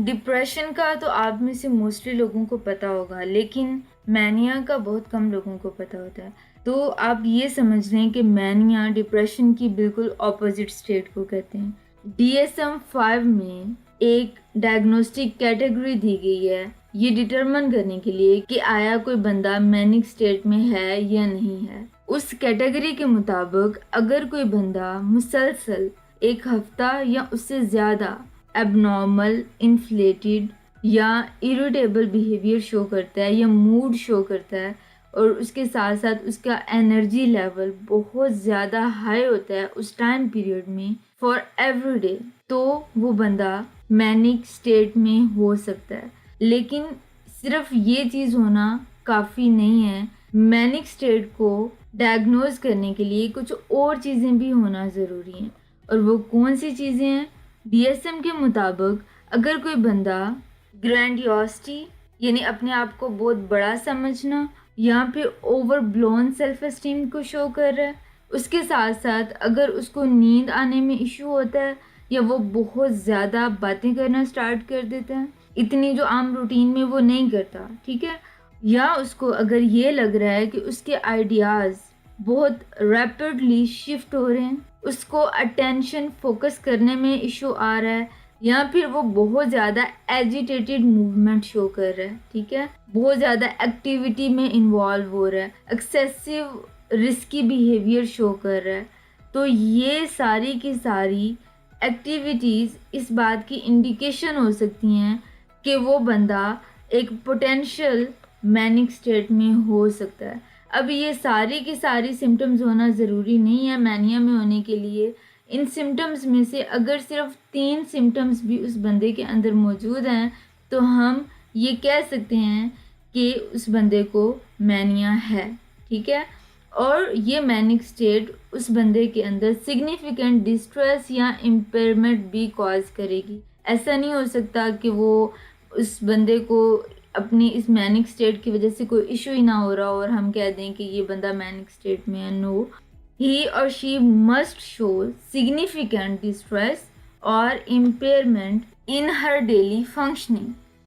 Depression का तो आप में से मोस्टली लोगों को पता होगा, लेकिन मैनिया का बहुत कम लोगों को पता होता है। तो आप ये समझ लें कि मैनिया डिप्रेशन की बिल्कुल ऑपोजिट स्टेट को कहते हैं। DSM-5 में एक डायग्नोस्टिक कैटेगरी दी गई है ये डिटरमिन करने के लिए कि आया कोई बंदा मैनिक स्टेट में है या नहीं है। उस कैटेगरी के मुताबिक अगर कोई बंदा मुसलसल एक हफ्ता या उससे ज़्यादा एबनॉर्मल, इन्फ्लेटेड या इरिटेबल बिहेवियर शो करता है या मूड शो करता है और उसके साथ साथ उसका एनर्जी लेवल बहुत ज़्यादा हाई होता है उस टाइम पीरियड में फॉर एवरी डे, तो वो बंदा मैनिक स्टेट में हो सकता है। लेकिन सिर्फ ये चीज़ होना काफ़ी नहीं है। मैनिक स्टेट को डायग्नोज करने के लिए कुछ और चीज़ें भी होना ज़रूरी हैं। और वो कौन सी चीज़ें हैं? DSM के मुताबिक अगर कोई बंदा ग्रैंडियोसिटी यानी अपने आप को बहुत बड़ा समझना या फिर ओवर ब्लोन सेल्फ एस्टीम को शो कर रहा है, उसके साथ साथ अगर उसको नींद आने में इशू होता है या वो बहुत ज़्यादा बातें करना स्टार्ट कर देता है, इतनी जो आम रूटीन में वो नहीं करता, ठीक है, या उसको अगर ये लग रहा है कि उसके आइडियाज़ बहुत रैपिडली शिफ्ट हो रहे हैं, उसको अटेंशन फोकस करने में इशू आ रहा है, या फिर वो बहुत ज़्यादा एजिटेटेड मूवमेंट शो कर रहा है, ठीक है, बहुत ज़्यादा एक्टिविटी में इन्वॉल्व हो रहा है, एक्सेसिव रिस्की बिहेवियर शो कर रहा है, तो ये सारी की सारी एक्टिविटीज़ इस बात की इंडिकेशन हो सकती हैं कि वो बंदा एक पोटेंशियल मैनिक स्टेट में हो सकता है। अब ये सारी की सारी सिम्टम्स होना ज़रूरी नहीं है मैनिया में होने के लिए। इन सिम्टम्स में से अगर सिर्फ 3 सिम्टम्स भी उस बंदे के अंदर मौजूद हैं तो हम ये कह सकते हैं कि उस बंदे को मैनिया है, ठीक है। और ये मैनिक स्टेट उस बंदे के अंदर सिग्निफिकेंट डिस्ट्रेस या इम्पेयरमेंट भी कॉज करेगी। ऐसा नहीं हो सकता कि वो उस बंदे को अपनी इस मैनिक स्टेट की वजह से कोई इशू ही ना हो रहा हो और हम कह दें कि ये बंदा मैनिक स्टेट में है। No, he or she must show significant distress or impairment in her daily functioning.